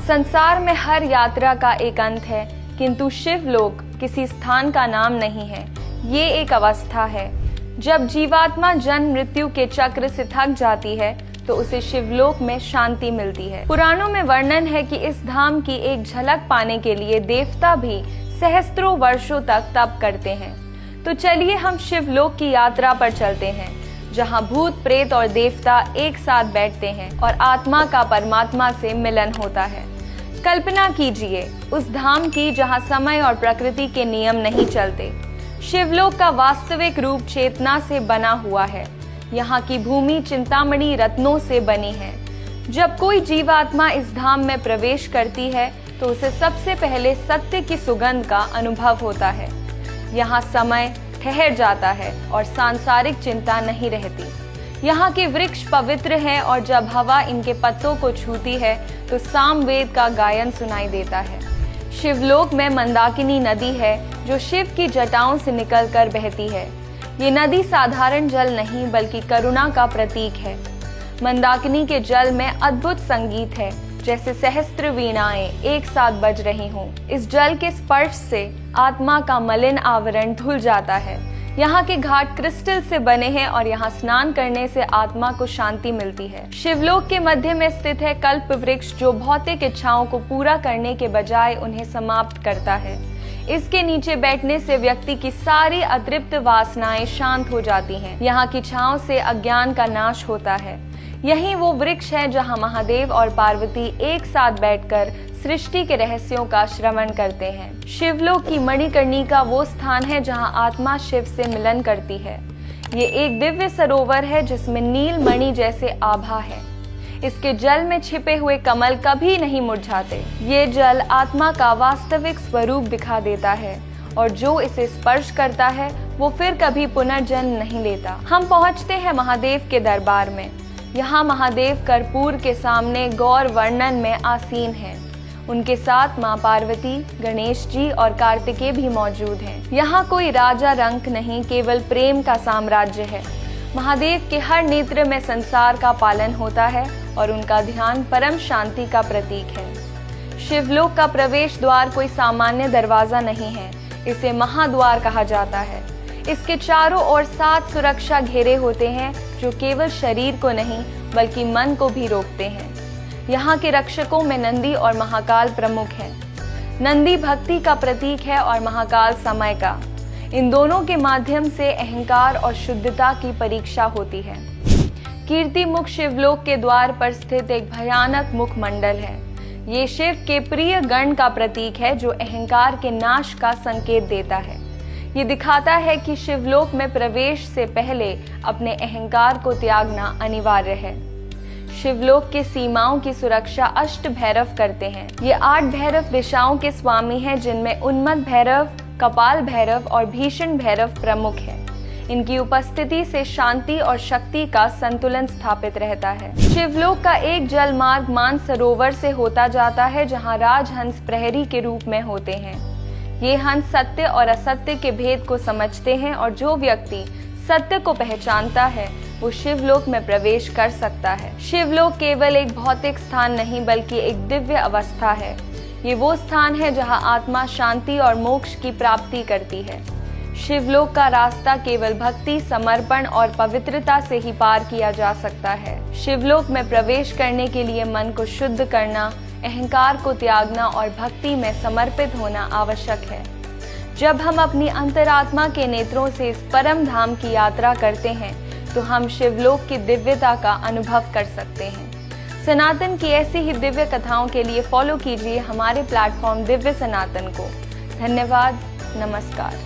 संसार में हर यात्रा का एक अंत है, किंतु शिवलोक किसी स्थान का नाम नहीं है। ये एक अवस्था है। जब जीवात्मा जन्म मृत्यु के चक्र से थक जाती है तो उसे शिवलोक में शांति मिलती है। पुराणों में वर्णन है कि इस धाम की एक झलक पाने के लिए देवता भी सहस्त्रों वर्षों तक तप करते हैं। तो चलिए हम शिवलोक की यात्रा पर चलते हैं, जहां भूत प्रेत और देवता एक साथ बैठते हैं और आत्मा का परमात्मा से मिलन होता है। कल्पना कीजिए उस धाम की जहां समय और प्रकृति के नियम नहीं चलते। शिवलोक का वास्तविक रूप चेतना से बना हुआ है। यहाँ की भूमि चिंतामणि रत्नों से बनी है। जब कोई जीवात्मा इस धाम में प्रवेश करती है तो उसे सबसे पहले सत्य की सुगंध का अनुभव होता है। यहाँ समय ठहर जाता है और सांसारिक चिंता नहीं रहती। यहाँ के वृक्ष पवित्र हैं और जब हवा इनके पत्तों को छूती है तो सामवेद का गायन सुनाई देता है। शिवलोक में मंदाकिनी नदी है जो शिव की जटाओं से निकलकर बहती है। ये नदी साधारण जल नहीं बल्कि करुणा का प्रतीक है। मंदाकिनी के जल में अद्भुत संगीत है, जैसे सहस्त्र वीणाएं एक साथ बज रही हों। इस जल के स्पर्श से आत्मा का मलिन आवरण धुल जाता है। यहाँ के घाट क्रिस्टल से बने हैं और यहाँ स्नान करने से आत्मा को शांति मिलती है। शिवलोक के मध्य में स्थित है कल्प वृक्ष, जो भौतिक इच्छाओं को पूरा करने के बजाय उन्हें समाप्त करता है। इसके नीचे बैठने से व्यक्ति की सारी अतृप्त वासनाएं शांत हो जाती हैं। यहाँ की छांव से अज्ञान का नाश होता है। यही वो वृक्ष है जहाँ महादेव और पार्वती एक साथ बैठकर सृष्टि के रहस्यों का श्रवण करते हैं। शिवलोक की मणिकर्णिका वो स्थान है जहाँ आत्मा शिव से मिलन करती है। ये एक दिव्य सरोवर है जिसमें नील मणि जैसे आभा है। इसके जल में छिपे हुए कमल कभी नहीं मुरझाते। ये जल आत्मा का वास्तविक स्वरूप दिखा देता है और जो इसे स्पर्श करता है वो फिर कभी पुनर्जन्म नहीं लेता। हम पहुँचते हैं महादेव के दरबार में। यहाँ महादेव कर्पूर के सामने गौर वर्णन में आसीन हैं। उनके साथ माँ पार्वती, गणेश जी और कार्तिकेय भी मौजूद हैं। यहाँ कोई राजा रंक नहीं, केवल प्रेम का साम्राज्य है। महादेव के हर नेत्र में संसार का पालन होता है और उनका ध्यान परम शांति का प्रतीक है। शिवलोक का प्रवेश द्वार कोई सामान्य दरवाजा नहीं है, इसे महाद्वार कहा जाता है। इसके चारों ओर 7 सुरक्षा घेरे होते हैं जो केवल शरीर को नहीं बल्कि मन को भी रोकते हैं। यहाँ के रक्षकों में नंदी और महाकाल प्रमुख हैं। नंदी भक्ति का प्रतीक है और महाकाल समय का। इन दोनों के माध्यम से अहंकार और शुद्धता की परीक्षा होती है। कीर्ति मुख शिवलोक के द्वार पर स्थित एक भयानक मुखमंडल है। ये शिव के प्रिय गण का प्रतीक है जो अहंकार के नाश का संकेत देता है। ये दिखाता है कि शिवलोक में प्रवेश से पहले अपने अहंकार को त्यागना अनिवार्य है। शिवलोक के सीमाओं की सुरक्षा अष्ट भैरव करते हैं। ये 8 भैरव दिशाओं के स्वामी हैं, जिनमें उन्मत्त भैरव, कपाल भैरव और भीषण भैरव प्रमुख हैं। इनकी उपस्थिति से शांति और शक्ति का संतुलन स्थापित रहता है। शिवलोक का एक जल मार्ग मानसरोवर से होता जाता है, जहाँ राजहंस प्रहरी के रूप में होते हैं। ये हंस सत्य और असत्य के भेद को समझते हैं और जो व्यक्ति सत्य को पहचानता है वो शिवलोक में प्रवेश कर सकता है। शिवलोक केवल एक भौतिक स्थान नहीं बल्कि एक दिव्य अवस्था है। ये वो स्थान है जहाँ आत्मा शांति और मोक्ष की प्राप्ति करती है। शिवलोक का रास्ता केवल भक्ति, समर्पण और पवित्रता से ही पार किया जा सकता है। शिवलोक में प्रवेश करने के लिए मन को शुद्ध करना, अहंकार को त्यागना और भक्ति में समर्पित होना आवश्यक है। जब हम अपनी अंतरात्मा के नेत्रों से इस परम धाम की यात्रा करते हैं तो हम शिवलोक की दिव्यता का अनुभव कर सकते हैं। सनातन की ऐसी ही दिव्य कथाओं के लिए फॉलो कीजिए हमारे प्लेटफॉर्म दिव्य सनातन को। धन्यवाद। नमस्कार।